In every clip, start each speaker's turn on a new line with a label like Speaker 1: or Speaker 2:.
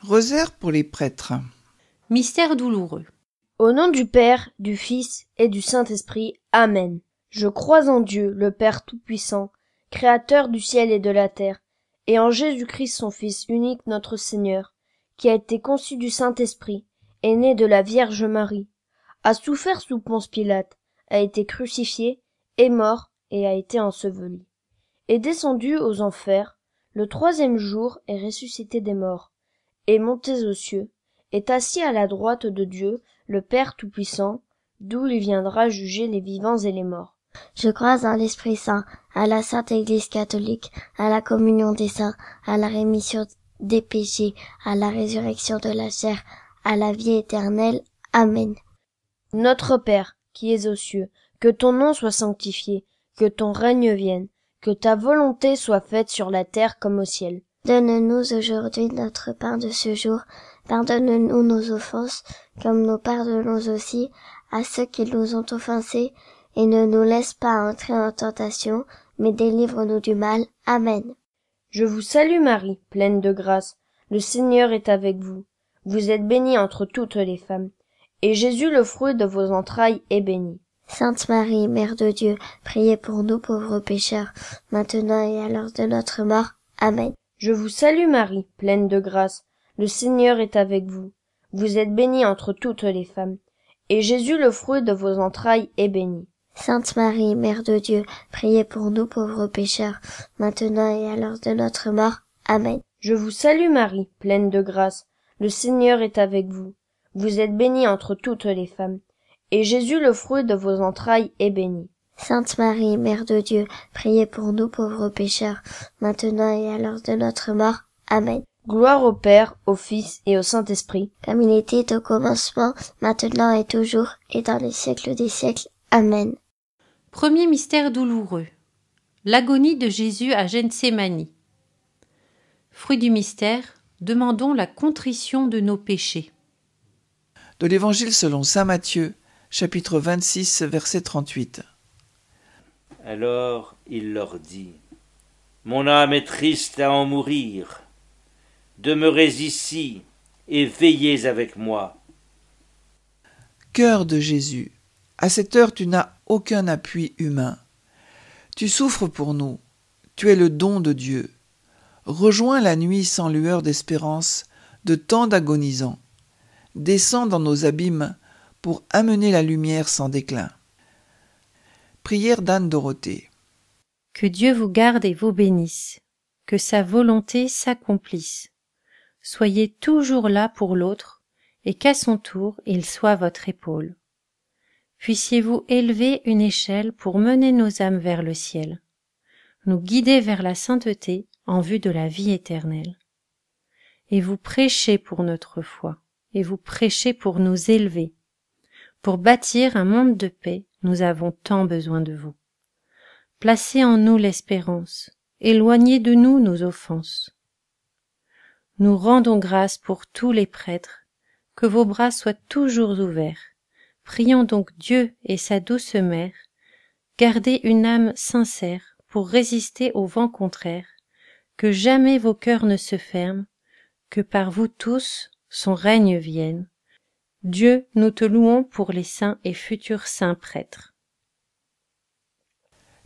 Speaker 1: Rosaire pour les prêtres.
Speaker 2: Mystère douloureux.
Speaker 3: Au nom du Père, du Fils et du Saint-Esprit. Amen. Je crois en Dieu, le Père Tout-Puissant, Créateur du ciel et de la terre, et en Jésus-Christ son Fils unique notre Seigneur, qui a été conçu du Saint-Esprit, est né de la Vierge Marie, a souffert sous Ponce Pilate, a été crucifié, est mort et a été enseveli, est descendu aux enfers, le troisième jour est ressuscité des morts, est monté aux cieux, est assis à la droite de Dieu, le Père Tout-Puissant, d'où il viendra juger les vivants et les morts.
Speaker 4: Je crois en l'Esprit Saint, à la Sainte Église catholique, à la communion des saints, à la rémission des péchés, à la résurrection de la chair, à la vie éternelle. Amen.
Speaker 3: Notre Père, qui es aux cieux, que ton nom soit sanctifié, que ton règne vienne, que ta volonté soit faite sur la terre comme au ciel.
Speaker 4: Donne-nous aujourd'hui notre pain de ce jour. Pardonne-nous nos offenses, comme nous pardonnons aussi à ceux qui nous ont offensés, et ne nous laisse pas entrer en tentation, mais délivre-nous du mal. Amen.
Speaker 3: Je vous salue Marie, pleine de grâce. Le Seigneur est avec vous. Vous êtes bénie entre toutes les femmes. Et Jésus, le fruit de vos entrailles, est béni.
Speaker 4: Sainte Marie, Mère de Dieu, priez pour nous pauvres pécheurs, maintenant et à l'heure de notre mort. Amen.
Speaker 3: Je vous salue Marie, pleine de grâce. Le Seigneur est avec vous. Vous êtes bénie entre toutes les femmes. Et Jésus, le fruit de vos entrailles, est béni.
Speaker 4: Sainte Marie, Mère de Dieu, priez pour nous pauvres pécheurs, maintenant et à l'heure de notre mort. Amen.
Speaker 3: Je vous salue Marie, pleine de grâce. Le Seigneur est avec vous. Vous êtes bénie entre toutes les femmes. Et Jésus, le fruit de vos entrailles, est béni.
Speaker 4: Sainte Marie, Mère de Dieu, priez pour nous pauvres pécheurs, maintenant et à l'heure de notre mort. Amen.
Speaker 3: Gloire au Père, au Fils et au Saint-Esprit.
Speaker 4: Comme il était au commencement, maintenant et toujours, et dans les siècles des siècles. Amen.
Speaker 2: Premier mystère douloureux. L'agonie de Jésus à Gethsémani. Fruit du mystère, demandons la contrition de nos péchés.
Speaker 1: De l'Évangile selon saint Matthieu, chapitre 26, verset 38.
Speaker 5: Alors il leur dit : Mon âme est triste à en mourir. Demeurez ici et veillez avec moi.
Speaker 1: Cœur de Jésus, à cette heure tu n'as aucun appui humain. Tu souffres pour nous, tu es le don de Dieu. Rejoins la nuit sans lueur d'espérance de tant d'agonisants. Descends dans nos abîmes pour amener la lumière sans déclin. Prière d'Anne Dorothée.
Speaker 2: Que Dieu vous garde et vous bénisse, que sa volonté s'accomplisse. Soyez toujours là pour l'autre, et qu'à son tour il soit votre épaule. Puissiez-vous élever une échelle pour mener nos âmes vers le ciel, nous guider vers la sainteté en vue de la vie éternelle. Et vous prêchez pour notre foi, et vous prêchez pour nous élever. Pour bâtir un monde de paix, nous avons tant besoin de vous. Placez en nous l'espérance, éloignez de nous nos offenses. Nous rendons grâce pour tous les prêtres, que vos bras soient toujours ouverts. Prions donc Dieu et sa douce mère, gardez une âme sincère pour résister au vent contraire, que jamais vos cœurs ne se ferment, que par vous tous son règne vienne. Dieu, nous te louons pour les saints et futurs saints prêtres.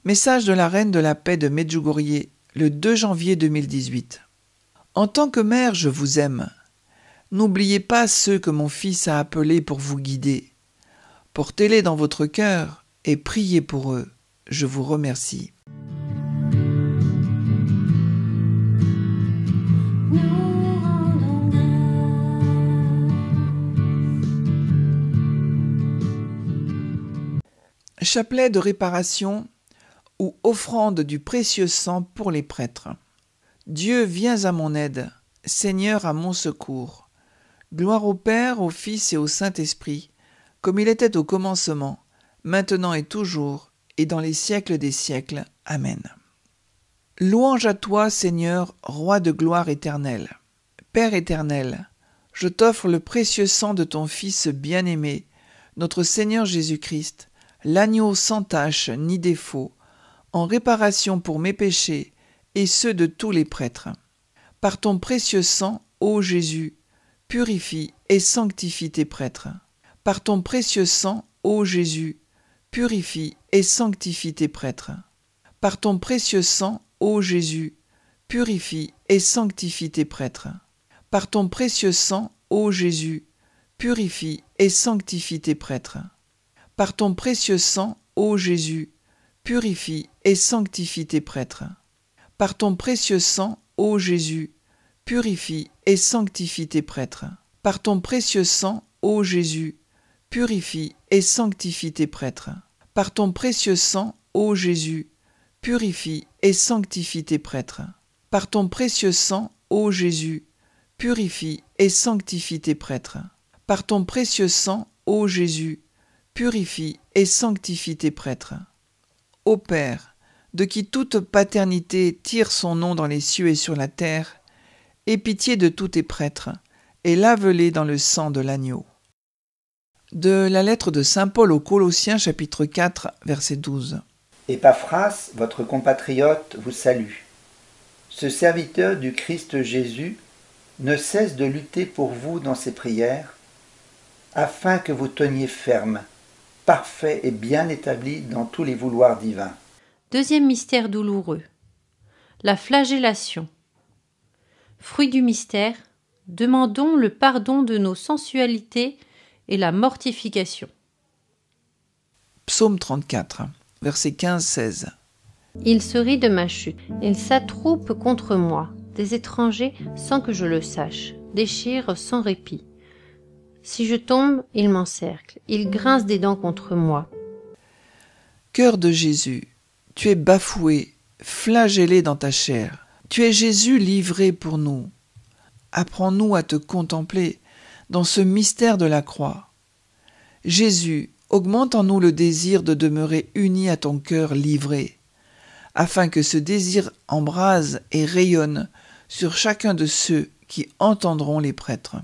Speaker 1: Message de la Reine de la Paix de Medjugorje, le 2 janvier 2018. En tant que mère, je vous aime. N'oubliez pas ceux que mon fils a appelés pour vous guider. Portez-les dans votre cœur et priez pour eux. Je vous remercie. Chapelet de réparation ou offrande du précieux sang pour les prêtres. Dieu, viens à mon aide, Seigneur, à mon secours. Gloire au Père, au Fils et au Saint-Esprit, comme il était au commencement, maintenant et toujours, et dans les siècles des siècles. Amen. Louange à toi, Seigneur, Roi de gloire éternelle. Père éternel, je t'offre le précieux sang de ton Fils bien-aimé, notre Seigneur Jésus-Christ, l'agneau sans tache ni défaut, en réparation pour mes péchés et ceux de tous les prêtres. Par ton précieux sang, ô Jésus, purifie et sanctifie tes prêtres. Par ton précieux sang, ô Jésus, purifie et sanctifie tes prêtres. Par ton précieux sang, ô Jésus, purifie et sanctifie tes prêtres. Par ton précieux sang, ô Jésus, purifie et sanctifie tes prêtres. Par ton précieux sang, ô Jésus, purifie et sanctifie tes prêtres. Par ton précieux sang, ô Jésus, purifie et sanctifie tes prêtres. Par ton précieux sang, ô Jésus, purifie et sanctifie tes prêtres. Par ton précieux sang, ô Jésus, purifie et sanctifie tes prêtres. Par ton précieux sang, ô Jésus, purifie et sanctifie tes prêtres. Par ton précieux sang, ô Jésus, purifie et sanctifie tes prêtres. Ô Père, de qui toute paternité tire son nom dans les cieux et sur la terre, aie pitié de tous tes prêtres, et lave-les dans le sang de l'agneau. De la lettre de saint Paul aux Colossiens, chapitre 4, verset 12.
Speaker 6: Épaphras, votre compatriote, vous salue. Ce serviteur du Christ Jésus ne cesse de lutter pour vous dans ses prières, afin que vous teniez ferme, parfait et bien établi dans tous les vouloirs divins.
Speaker 2: Deuxième mystère douloureux. La flagellation. Fruit du mystère, demandons le pardon de nos sensualités et la mortification.
Speaker 1: Psaume 34, versets 15-16.
Speaker 2: Il se rit de ma chute, il s'attroupe contre moi, des étrangers sans que je le sache, déchirent sans répit. Si je tombe, ils m'encerclent, ils grincent des dents contre moi.
Speaker 1: Cœur de Jésus, tu es bafoué, flagellé dans ta chair. Tu es Jésus livré pour nous. Apprends-nous à te contempler dans ce mystère de la croix. Jésus, augmente en nous le désir de demeurer unis à ton cœur livré, afin que ce désir embrase et rayonne sur chacun de ceux qui entendront les prêtres.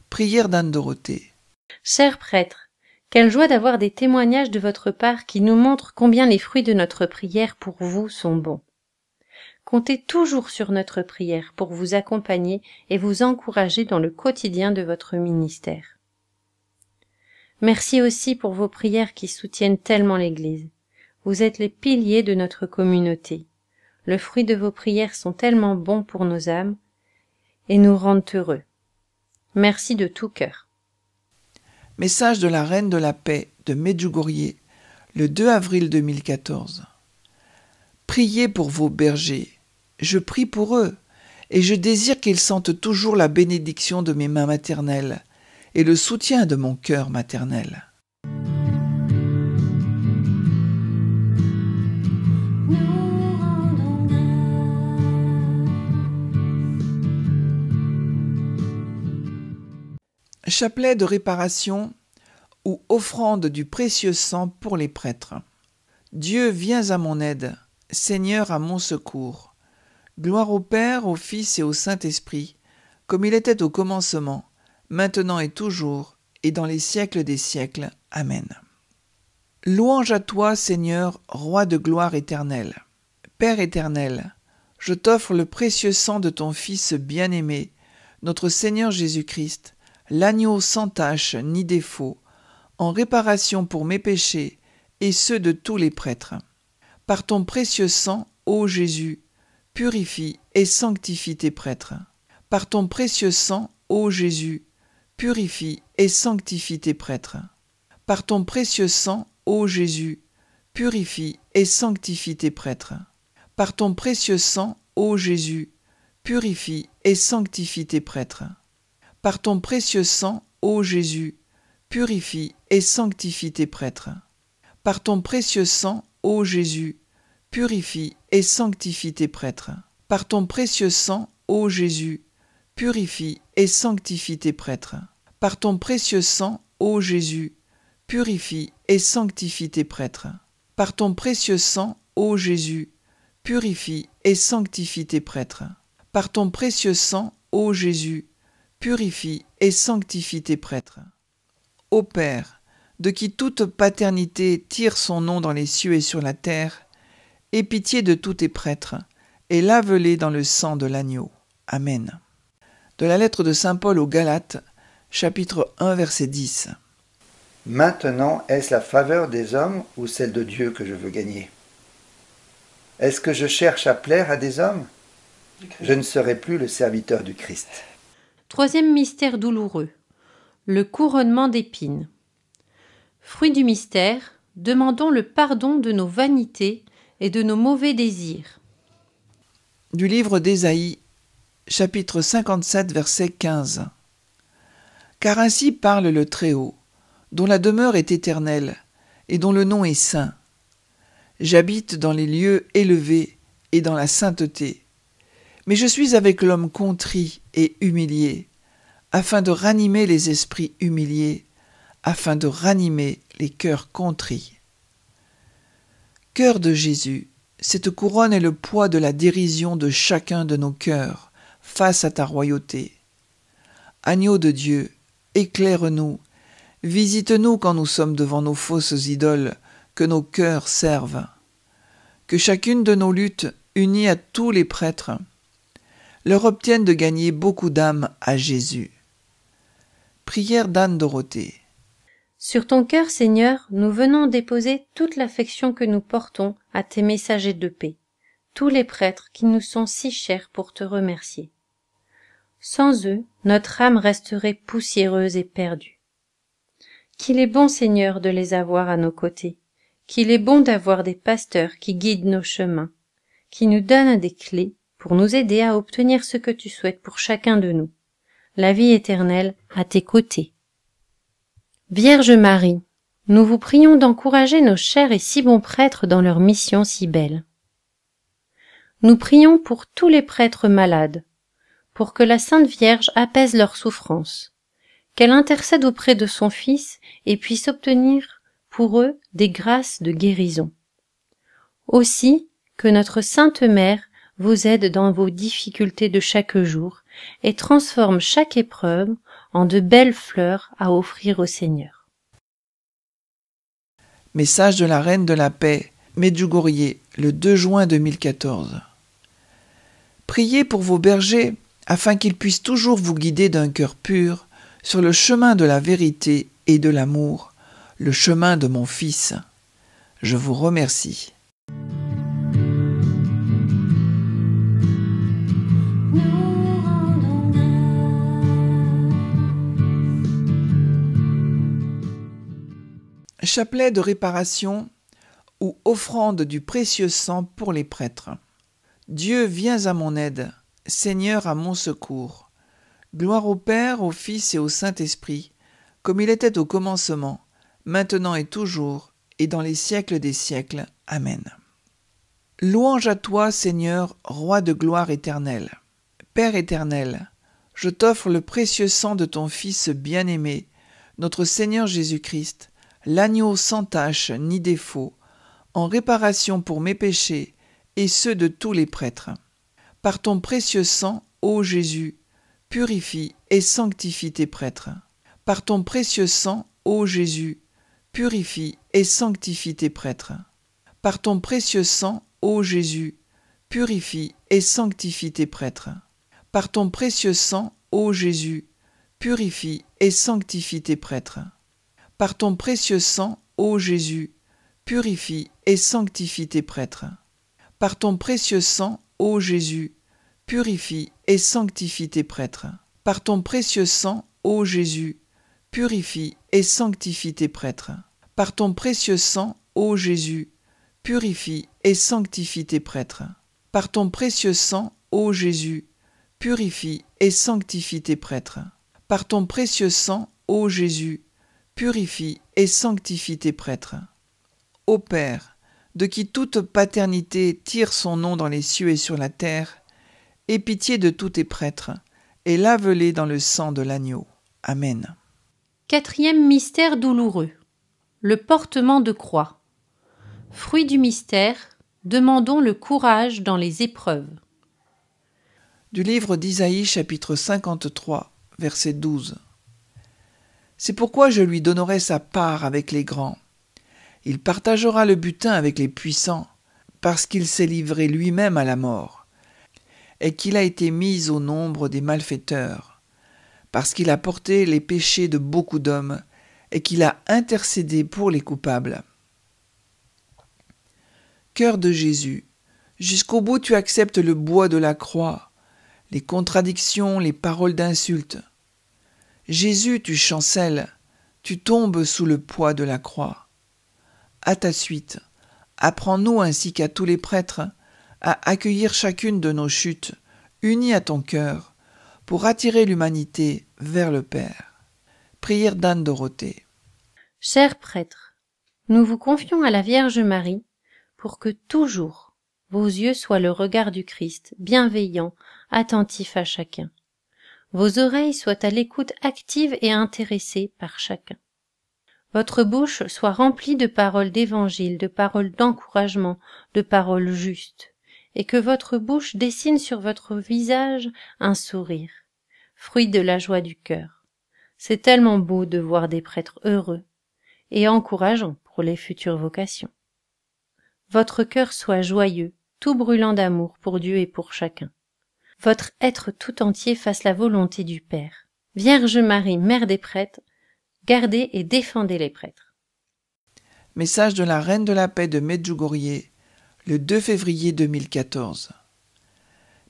Speaker 1: Prière d'Anne-Dorothée.
Speaker 2: Chers prêtres, quelle joie d'avoir des témoignages de votre part qui nous montrent combien les fruits de notre prière pour vous sont bons. Comptez toujours sur notre prière pour vous accompagner et vous encourager dans le quotidien de votre ministère. Merci aussi pour vos prières qui soutiennent tellement l'Église. Vous êtes les piliers de notre communauté. Le fruit de vos prières sont tellement bons pour nos âmes et nous rendent heureux. Merci de tout cœur.
Speaker 1: Message de la Reine de la Paix de Medjugorje, le 2 avril 2014. Priez pour vos bergers. Je prie pour eux, et je désire qu'ils sentent toujours la bénédiction de mes mains maternelles et le soutien de mon cœur maternel. Chapelet de réparation ou offrande du précieux sang pour les prêtres. Dieu, viens à mon aide, Seigneur, à mon secours. Gloire au Père, au Fils et au Saint-Esprit, comme il était au commencement, maintenant et toujours, et dans les siècles des siècles. Amen. Louange à toi, Seigneur, Roi de gloire éternelle. Père éternel, je t'offre le précieux sang de ton Fils bien-aimé, notre Seigneur Jésus-Christ, l'agneau sans tache ni défaut, en réparation pour mes péchés et ceux de tous les prêtres. Par ton précieux sang, ô Jésus, purifie et sanctifie tes prêtres. Par ton précieux sang, ô Jésus, purifie et sanctifie tes prêtres. Par ton précieux sang, ô Jésus, purifie et sanctifie tes prêtres. Par ton précieux sang, ô Jésus, purifie et sanctifie tes prêtres. Par ton précieux sang, ô Jésus, purifie et sanctifie tes prêtres. Par ton précieux sang, ô Jésus, purifie et sanctifie tes prêtres. Par ton précieux sang, ô Jésus, purifie et sanctifie tes prêtres. Par ton précieux sang, ô Jésus, purifie et sanctifie tes prêtres. Par ton précieux sang, ô Jésus, purifie et sanctifie tes prêtres. Par ton précieux sang, ô Jésus, purifie et sanctifie tes prêtres. Ô Père, de qui toute paternité tire son nom dans les cieux et sur la terre, aie pitié de tous tes prêtres, et lave-les dans le sang de l'agneau. Amen. De la lettre de saint Paul aux Galates, chapitre 1, verset 10.
Speaker 6: Maintenant, est-ce la faveur des hommes ou celle de Dieu que je veux gagner? Est-ce que je cherche à plaire à des hommes? Je ne serai plus le serviteur du Christ.
Speaker 2: Troisième mystère douloureux, le couronnement d'épines. Fruit du mystère, demandons le pardon de nos vanités et de nos mauvais désirs.
Speaker 1: Du livre d'Ésaïe, chapitre 57, verset 15. Car ainsi parle le Très-Haut, dont la demeure est éternelle, et dont le nom est saint. J'habite dans les lieux élevés et dans la sainteté. Mais je suis avec l'homme contrit et humilié, afin de ranimer les esprits humiliés, afin de ranimer les cœurs contrits. Cœur de Jésus, cette couronne est le poids de la dérision de chacun de nos cœurs face à ta royauté. Agneau de Dieu, éclaire-nous, visite-nous quand nous sommes devant nos fausses idoles que nos cœurs servent. Que chacune de nos luttes, unies à tous les prêtres, leur obtienne de gagner beaucoup d'âmes à Jésus. Prière d'Anne Dorothée.
Speaker 2: Sur ton cœur, Seigneur, nous venons déposer toute l'affection que nous portons à tes messagers de paix, tous les prêtres qui nous sont si chers pour te remercier. Sans eux, notre âme resterait poussiéreuse et perdue. Qu'il est bon, Seigneur, de les avoir à nos côtés, qu'il est bon d'avoir des pasteurs qui guident nos chemins, qui nous donnent des clés pour nous aider à obtenir ce que tu souhaites pour chacun de nous, la vie éternelle à tes côtés. Vierge Marie, nous vous prions d'encourager nos chers et si bons prêtres dans leur mission si belle. Nous prions pour tous les prêtres malades, pour que la Sainte Vierge apaise leurs souffrances, qu'elle intercède auprès de son Fils et puisse obtenir pour eux des grâces de guérison. Aussi, que notre Sainte Mère vous aide dans vos difficultés de chaque jour et transforme chaque épreuve en de belles fleurs à offrir au Seigneur.
Speaker 1: Message de la Reine de la Paix, Medjugorje, le 2 juin 2014. Priez pour vos bergers afin qu'ils puissent toujours vous guider d'un cœur pur sur le chemin de la vérité et de l'amour, le chemin de mon Fils. Je vous remercie. Chapelet de réparation ou offrande du précieux sang pour les prêtres. Dieu, viens à mon aide, Seigneur, à mon secours. Gloire au Père, au Fils et au Saint-Esprit, comme il était au commencement, maintenant et toujours, et dans les siècles des siècles. Amen. Louange à toi, Seigneur, Roi de gloire éternelle. Père éternel, je t'offre le précieux sang de ton Fils bien-aimé, notre Seigneur Jésus-Christ, l'agneau sans tache ni défaut, en réparation pour mes péchés et ceux de tous les prêtres. Par ton précieux sang, ô Jésus, purifie et sanctifie tes prêtres. Par ton précieux sang, ô Jésus, purifie et sanctifie tes prêtres. Par ton précieux sang, ô Jésus, purifie et sanctifie tes prêtres. Par ton précieux sang, ô Jésus, purifie et sanctifie tes prêtres. Par ton précieux sang, ô Jésus, purifie et sanctifie tes prêtres. Par ton précieux sang, ô Jésus, purifie et sanctifie tes prêtres. Par ton précieux sang, ô Jésus, purifie et sanctifie tes prêtres. Par ton précieux sang, ô Jésus, purifie et sanctifie tes prêtres. Par ton précieux sang, ô Jésus, purifie et sanctifie tes prêtres. Par ton précieux sang, ô Jésus, purifie et sanctifie tes prêtres. Ô Père, de qui toute paternité tire son nom dans les cieux et sur la terre, aie pitié de tous tes prêtres, et lave-les dans le sang de l'agneau. Amen.
Speaker 2: Quatrième mystère douloureux, le portement de croix. Fruit du mystère, demandons le courage dans les épreuves.
Speaker 1: Du livre d'Isaïe, chapitre 53, verset 12. C'est pourquoi je lui donnerai sa part avec les grands. Il partagera le butin avec les puissants, parce qu'il s'est livré lui-même à la mort, et qu'il a été mis au nombre des malfaiteurs. parce qu'il a porté les péchés de beaucoup d'hommes et qu'il a intercédé pour les coupables. Cœur de Jésus, jusqu'au bout tu acceptes le bois de la croix, les contradictions, les paroles d'insulte. Jésus, tu chancelles, tu tombes sous le poids de la croix. À ta suite, apprends-nous ainsi qu'à tous les prêtres à accueillir chacune de nos chutes, unies à ton cœur, pour attirer l'humanité vers le Père. Prière d'Anne Dorothée.
Speaker 2: Chers prêtres, nous vous confions à la Vierge Marie pour que toujours vos yeux soient le regard du Christ, bienveillant, attentif à chacun. Vos oreilles soient à l'écoute active et intéressée par chacun. Votre bouche soit remplie de paroles d'évangile, de paroles d'encouragement, de paroles justes, et que votre bouche dessine sur votre visage un sourire, fruit de la joie du cœur. C'est tellement beau de voir des prêtres heureux et encourageant pour les futures vocations. Votre cœur soit joyeux, tout brûlant d'amour pour Dieu et pour chacun. Votre être tout entier fasse la volonté du Père. Vierge Marie, Mère des prêtres, gardez et défendez les prêtres.
Speaker 1: Message de la Reine de la Paix de Medjugorje, le 2 février 2014.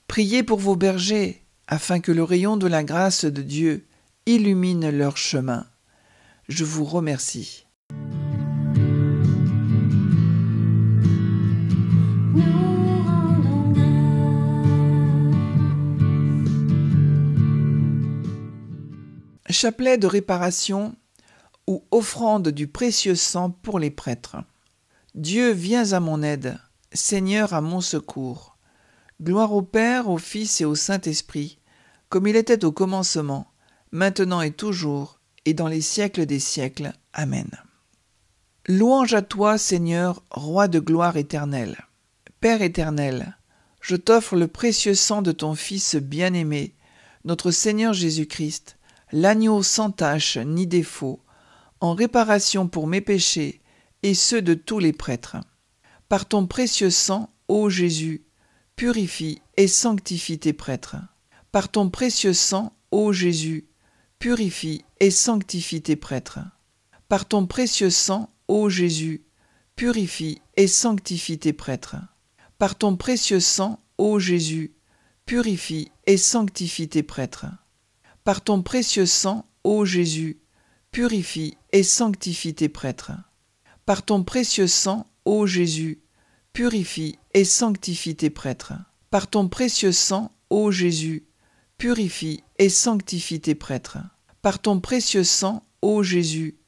Speaker 1: Priez pour vos bergers, afin que le rayon de la grâce de Dieu illumine leur chemin. Je vous remercie. Chapelet de réparation ou offrande du précieux sang pour les prêtres. Dieu, viens à mon aide, Seigneur, à mon secours. Gloire au Père, au Fils et au Saint-Esprit, comme il était au commencement, maintenant et toujours, et dans les siècles des siècles. Amen. Louange à toi, Seigneur, Roi de gloire éternelle. Père éternel, je t'offre le précieux sang de ton Fils bien-aimé, notre Seigneur Jésus-Christ, l'agneau sans tache ni défaut, en réparation pour mes péchés et ceux de tous les prêtres. Par ton précieux sang, ô Jésus, purifie et sanctifie tes prêtres. Par ton précieux sang, ô Jésus, purifie et sanctifie tes prêtres. Par ton précieux sang, ô Jésus, purifie et sanctifie tes prêtres. Par ton précieux sang, ô Jésus, purifie et sanctifie tes prêtres. Par ton précieux sang, ô Jésus, purifie et sanctifie tes prêtres. Par ton précieux sang, ô Jésus, purifie et sanctifie tes prêtres. Par ton précieux sang, ô Jésus, purifie et sanctifie tes prêtres. Par ton précieux sang, ô Jésus,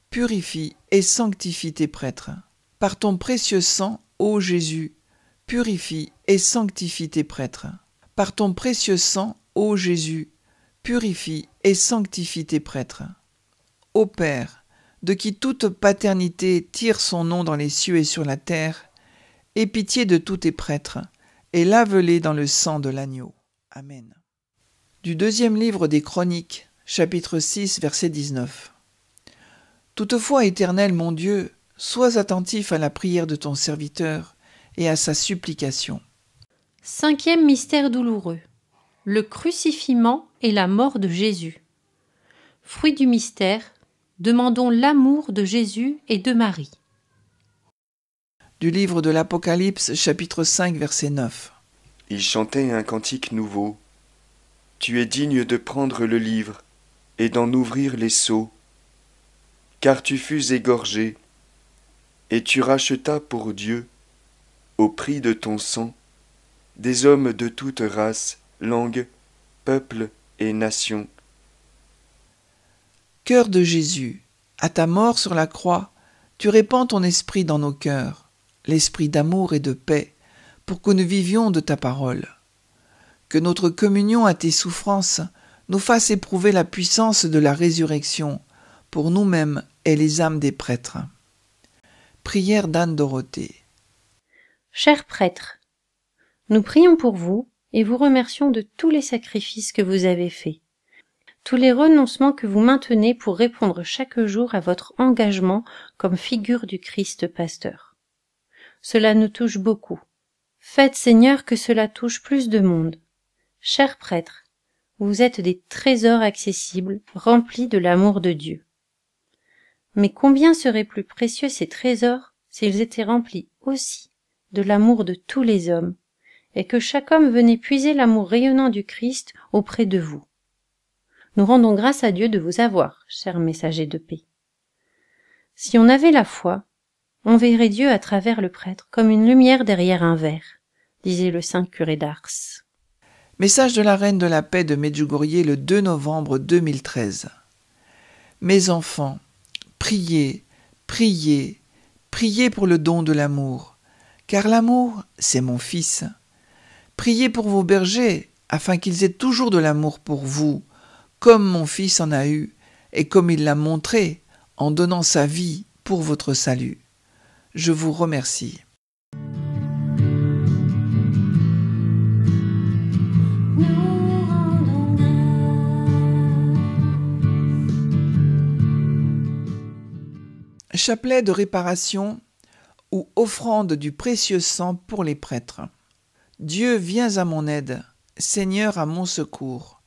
Speaker 1: purifie et sanctifie tes prêtres. Par ton précieux sang, ô Jésus, purifie et sanctifie tes prêtres. Par ton précieux sang, ô Jésus, purifie et sanctifie tes prêtres. Ô Père, de qui toute paternité tire son nom dans les cieux et sur la terre, aie pitié de tous tes prêtres, et lave-les dans le sang de l'agneau. Amen. Du deuxième livre des Chroniques, chapitre 6, verset 19. Toutefois, Éternel mon Dieu, sois attentif à la prière de ton serviteur et à sa supplication.
Speaker 2: Cinquième mystère douloureux. Le crucifiement et la mort de Jésus. Fruit du mystère, demandons l'amour de Jésus et de Marie.
Speaker 1: Du livre de l'Apocalypse, chapitre 5, verset 9.
Speaker 7: Il chantait un cantique nouveau. Tu es digne de prendre le livre et d'en ouvrir les sceaux, car tu fus égorgé, et tu rachetas pour Dieu, au prix de ton sang, des hommes de toute race, langue, peuple et nation.
Speaker 1: Cœur de Jésus, à ta mort sur la croix, tu répands ton esprit dans nos cœurs, l'esprit d'amour et de paix, pour que nous vivions de ta parole. Que notre communion à tes souffrances nous fasse éprouver la puissance de la résurrection pour nous-mêmes et les âmes des prêtres. Prière d'Anne Dorothée.
Speaker 2: Chers prêtres, nous prions pour vous et vous remercions de tous les sacrifices que vous avez faits, tous les renoncements que vous maintenez pour répondre chaque jour à votre engagement comme figure du Christ pasteur. Cela nous touche beaucoup. Faites, Seigneur, que cela touche plus de monde. Chers prêtres, vous êtes des trésors accessibles, remplis de l'amour de Dieu. Mais combien seraient plus précieux ces trésors s'ils étaient remplis aussi de l'amour de tous les hommes, et que chaque homme venait puiser l'amour rayonnant du Christ auprès de vous. Nous rendons grâce à Dieu de vous avoir, chers messagers de paix. Si on avait la foi, on verrait Dieu à travers le prêtre comme une lumière derrière un verre, disait le saint curé d'Ars.
Speaker 1: Message de la Reine de la Paix de Medjugorje le 2 novembre 2013. Mes enfants, priez, priez, priez pour le don de l'amour, car l'amour, c'est mon Fils. Priez pour vos bergers, afin qu'ils aient toujours de l'amour pour vous, comme mon Fils en a eu, et comme il l'a montré, en donnant sa vie pour votre salut. Je vous remercie. Chapelet de réparation ou offrande du précieux sang pour les prêtres. Dieu, viens à mon aide, Seigneur, à mon secours.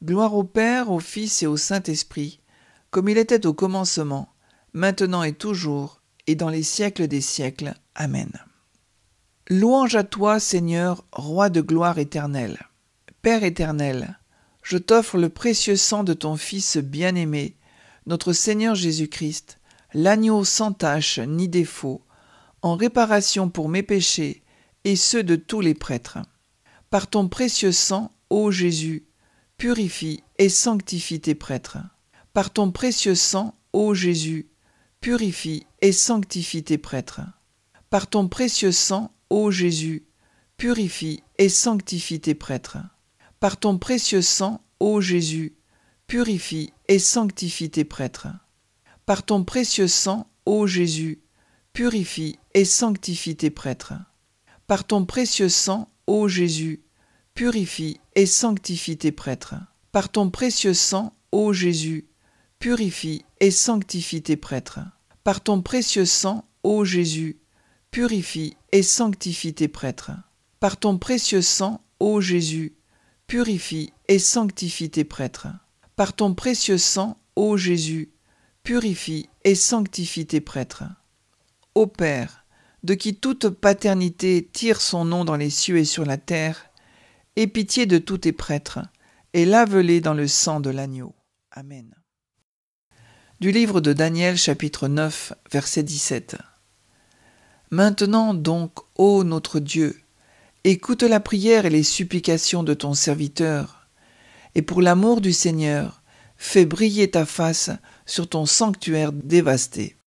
Speaker 1: Gloire au Père, au Fils et au Saint-Esprit, comme il était au commencement, maintenant et toujours, et dans les siècles des siècles. Amen. Louange à toi, Seigneur, Roi de gloire éternelle. Père éternel, je t'offre le précieux sang de ton Fils bien-aimé, notre Seigneur Jésus-Christ, l'agneau sans tache ni défaut, en réparation pour mes péchés et ceux de tous les prêtres. Par ton précieux sang, ô Jésus, purifie et sanctifie tes prêtres. Par ton précieux sang, ô Jésus, purifie et sanctifie tes prêtres. Par ton précieux sang, ô Jésus, purifie et sanctifie tes prêtres. Par ton précieux sang, ô Jésus, purifie et sanctifie tes prêtres. Par ton précieux sang, ô Jésus, purifie et sanctifie tes prêtres. Par ton précieux sang, ô Jésus, purifie et sanctifie tes prêtres. Par ton précieux sang, ô Jésus, purifie et sanctifie tes prêtres. Par ton précieux sang, ô Jésus, purifie et sanctifie tes prêtres. Par ton précieux sang, ô Jésus, purifie et sanctifie tes prêtres. Par ton précieux sang, ô Jésus, purifie et sanctifie tes prêtres. Ô Père, de qui toute paternité tire son nom dans les cieux et sur la terre, aie pitié de tous tes prêtres, et lave-les dans le sang de l'agneau. Amen. Du livre de Daniel, chapitre 9, verset 17. Maintenant donc, ô notre Dieu, écoute la prière et les supplications de ton serviteur, et pour l'amour du Seigneur, fais briller ta face sur ton sanctuaire dévasté.